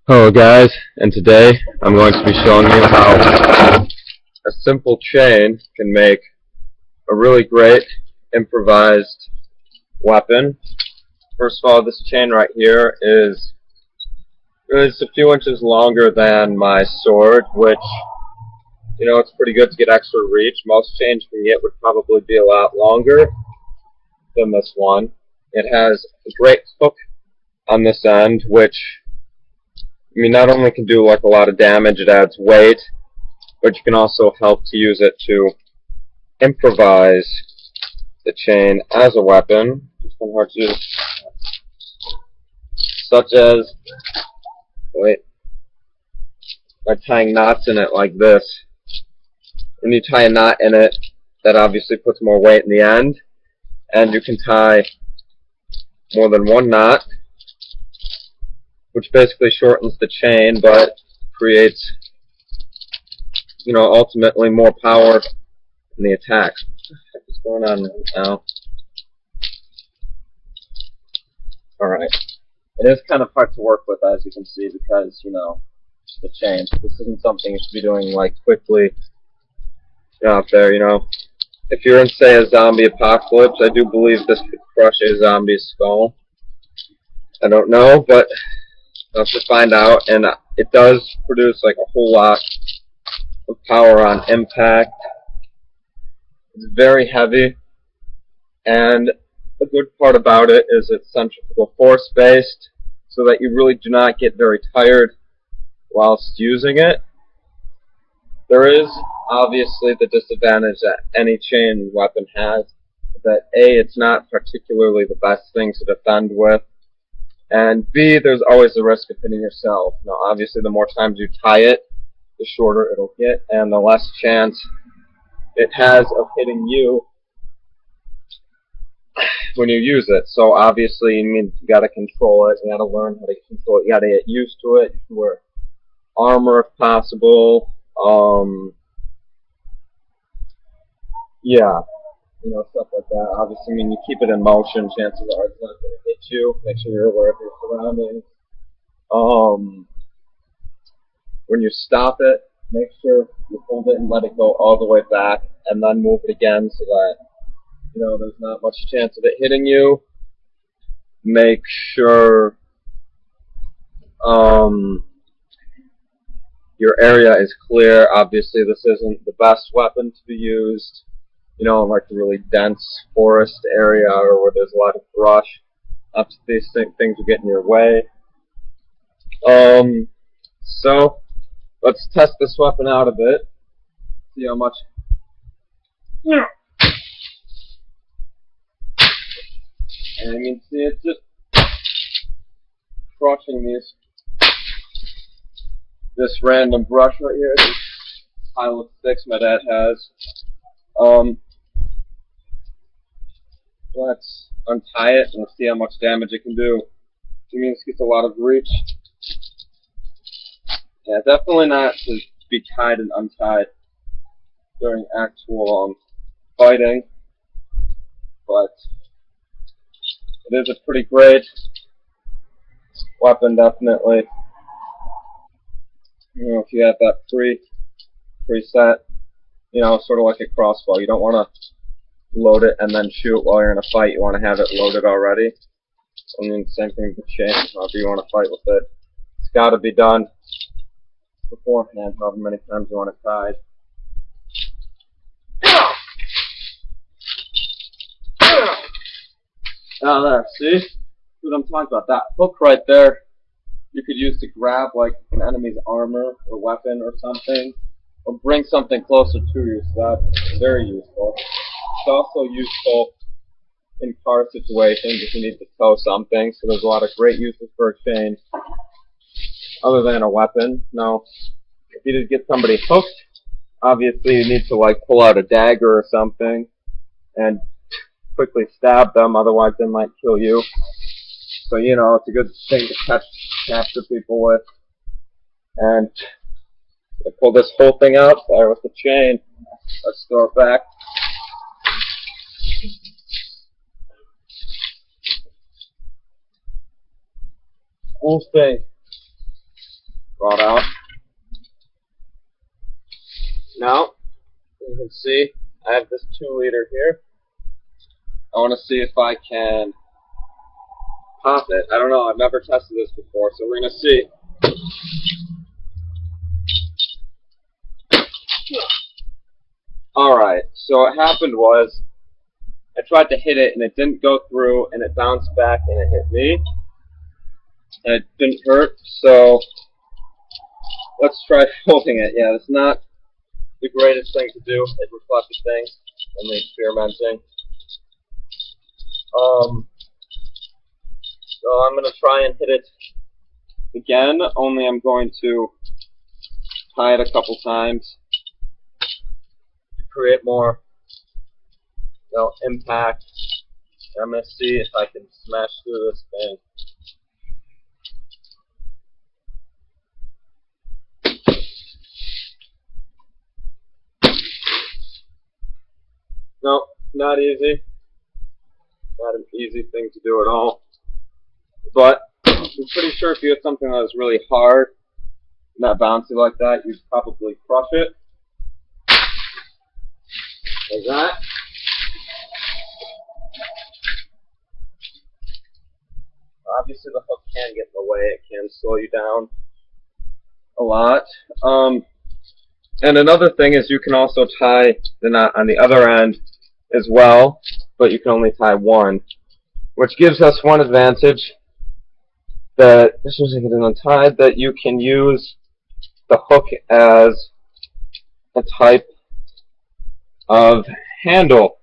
Hello guys, and today I'm going to be showing you how a simple chain can make a really great improvised weapon. First of all, this chain right here is a few inches longer than my sword, which, it's pretty good to get extra reach. Most chains you can get would probably be a lot longer than this one. It has a great hook on this end, which not only can do like a lot of damage, it adds weight, but you can also help to use it to improvise the chain as a weapon. It's kind of hard to do, such as by tying knots in it like this. When you tie a knot in it, that obviously puts more weight in the end, and you can tie more than one knot, which basically shortens the chain, but creates, ultimately more power in the attacks. What the heck is going on now? Alright. It is kind of hard to work with, as you can see, because, the chain. This isn't something you should be doing, like, quickly out there, If you're in, say, a zombie apocalypse, I do believe this could crush a zombie's skull. I don't know, but I'll have to find out, and it does produce, like, a whole lot of power on impact. It's very heavy, and the good part about it is it's centrifugal force based, so that you really do not get very tired whilst using it. There is obviously the disadvantage that any chain weapon has, that A, it's not particularly the best thing to defend with, and B, there's always the risk of hitting yourself. Now obviously the more times you tie it, the shorter it'll get, and the less chance it has of hitting you when you use it. So obviously you gotta control it, you gotta learn how to control it, you gotta get used to it, you can wear armor if possible, yeah, stuff like that. Obviously, you keep it in motion, chances are it's not gonna hit you. Make sure you're aware of your surroundings. When you stop it, make sure you hold it and let it go all the way back, and then move it again so that there's not much chance of it hitting you. Make sure your area is clear. Obviously, this isn't the best weapon to be used, in like a really dense forest area or where there's a lot of brush. Obviously, these things will get in your way. So let's test this weapon out a bit. See how much. Yeah. And you can see it's just crushing this random brush right here. This pile of sticks my dad has. Let's untie it and see how much damage it can do. This gets a lot of reach. Yeah, definitely not to be tied and untied during actual fighting, but it is a pretty great weapon, definitely. If you have that preset, sort of like a crossbow. You don't want to load it and then shoot while you're in a fight. You want to have it loaded already. Same thing with the chain. However you want to fight with it, it's got to be done beforehand, however many times you want it tied. Now there, see? That's what I'm talking about. That hook right there, you could use to grab like an enemy's armor or weapon or something, or bring something closer to you, so that's very useful. It's also useful in car situations if you need to tow something, so there's a lot of great uses for a chain other than a weapon. Now, if you did get somebody hooked, obviously you need to like pull out a dagger or something and quickly stab them, otherwise they might kill you. So, it's a good thing to capture people with. And I pull this whole thing out there with the chain. Let's throw it back. Whole thing. brought out. Now, you can see I have this 2-liter here. I want to see if I can pop it. I don't know, I've never tested this before, so we're going to see. Alright, so what happened was I tried to hit it and it didn't go through and it bounced back and it hit me. And it didn't hurt, so let's try holding it. Yeah, it's not the greatest thing to do, hit reflective things when they're experimenting. So I'm going to try and hit it again, only I'm going to tie it a couple times to create more, impact. I'm going to see if I can smash through this thing. No, not easy. Not an easy thing to do at all. But I'm pretty sure if you had something that was really hard, not bouncy like that, you'd probably crush it. Like that. Obviously the hook can get in the way, it can slow you down a lot. And another thing is you can also tie the knot on the other end as well, but you can only tie one, which gives us one advantage, that as soon as I get it untied, that you can use the hook as a type of handle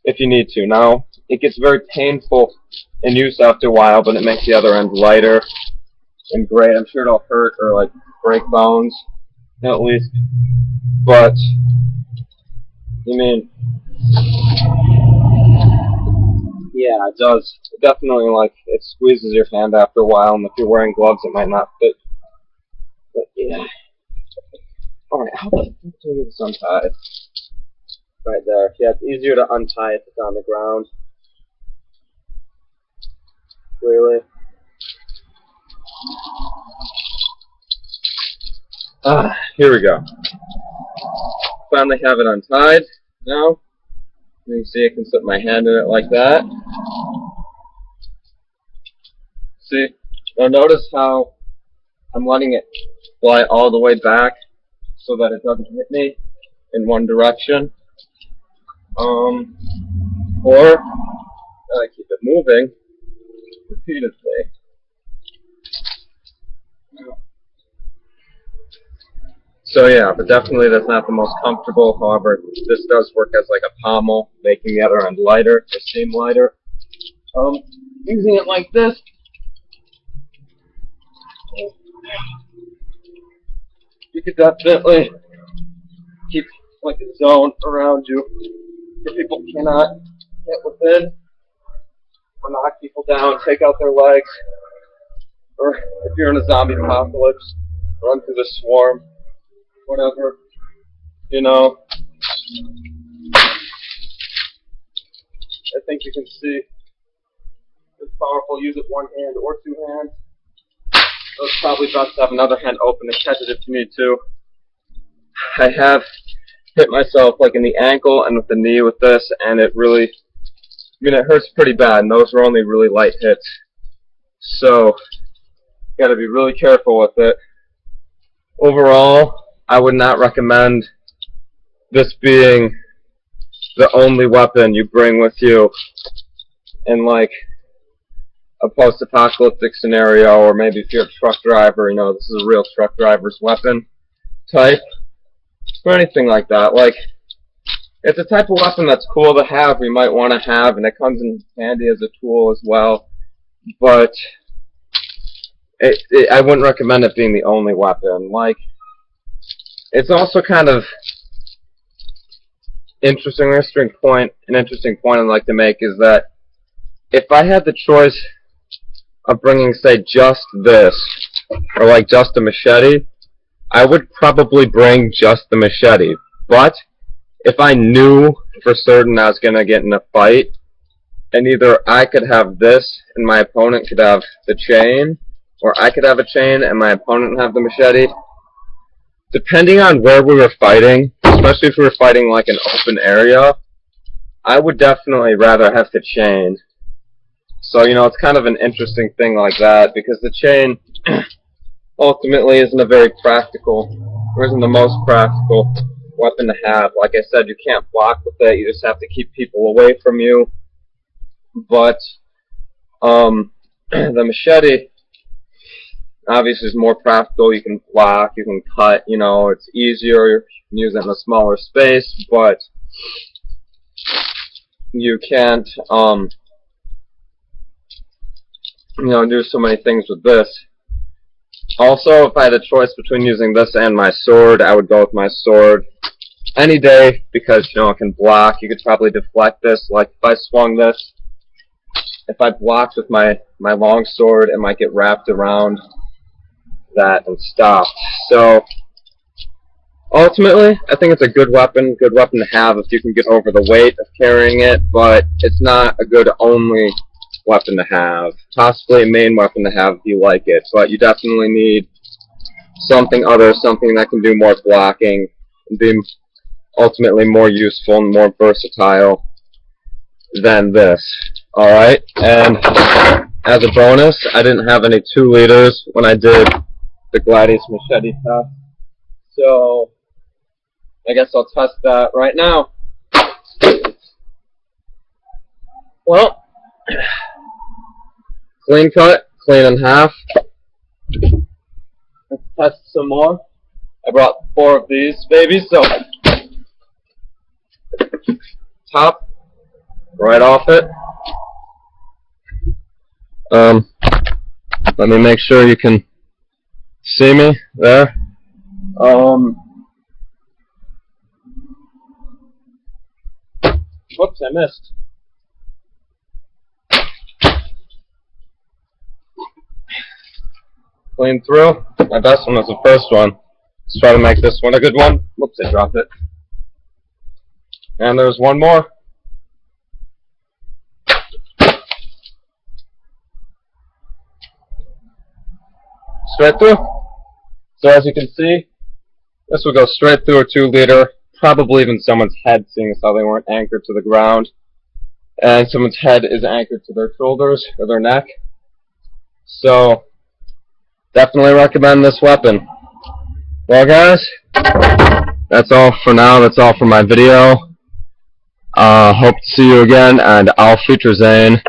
if you need to. Now, it gets very painful in use after a while, but it makes the other end lighter and great. I'm sure it'll hurt or like break bones at least, but I mean, yeah, it does. It definitely, like, it squeezes your hand after a while, and if you're wearing gloves, it might not fit. But yeah. Alright, how about we do this untied? Right there. Yeah, it's easier to untie if it's on the ground. Really. Here we go. Finally have it untied now. You can see I can slip my hand in it like that. See? Now notice how I'm letting it fly all the way back so that it doesn't hit me in one direction. Or I keep it moving repeatedly. So yeah, but definitely that's not the most comfortable. However, this does work as like a pommel, making the other end lighter, the seam lighter. Using it like this, you could definitely keep like a zone around you where people cannot get within or knock people down, take out their legs, or if you're in a zombie apocalypse, run through the swarm. Whatever, you know. I think you can see it's powerful. Use it one hand or two hands. So it's probably best to have another hand open to catch it if you need to. I have hit myself like in the ankle and with the knee with this, and it really, I mean, it hurts pretty bad, and those were only really light hits. So, you gotta be really careful with it. Overall, I would not recommend this being the only weapon you bring with you in like a post-apocalyptic scenario, or maybe if you're a truck driver, you know, this is a real truck driver's weapon type, or anything like that. Like, it's a type of weapon that's cool to have, you might want to have, and it comes in handy as a tool as well, but I wouldn't recommend it being the only weapon. Like, it's also kind of interesting. An interesting point I'd like to make is that if I had the choice of bringing, say, just this, or like just a machete, I would probably bring just the machete. But if I knew for certain I was going to get in a fight, and either I could have this and my opponent could have the chain, or I could have a chain and my opponent have the machete. Depending on where we were fighting, especially if we were fighting like an open area, I would definitely rather have the chain. So, you know, it's kind of an interesting thing like that, because the chain ultimately isn't a very practical, or isn't the most practical weapon to have. Like I said, you can't block with it, you just have to keep people away from you. But the machete obviously is more practical. You can block, you can cut, you know, it's easier, you can use it in a smaller space, but you can't you know, do so many things with this. Also, if I had a choice between using this and my sword, I would go with my sword any day, because, you know, it can block. You could probably deflect this. Like, if I swung this, if I blocked with my long sword, it might get wrapped around that and stopped. So, ultimately, I think it's a good weapon to have if you can get over the weight of carrying it, but it's not a good only weapon to have. Possibly a main weapon to have if you like it, but you definitely need something other, something that can do more blocking and be ultimately more useful and more versatile than this. Alright, and as a bonus, I didn't have any 2 liters when I did the Gladius machete test, so I guess I'll test that right now. Well, clean cut, clean in half. Let's test some more. I brought 4 of these babies, so top, right off it. Let me make sure you can see me there. Whoops, I missed. Clean through. My best one was the first one. Let's try to make this one a good one. Whoops, I dropped it. And there's one more. Straight through. So as you can see, this will go straight through a 2 liter, probably even someone's head, seeing as how they weren't anchored to the ground. And someone's head is anchored to their shoulders or their neck. So definitely recommend this weapon. Well guys, that's all for now. That's all for my video. Hope to see you again, and Auf Wiedersehen.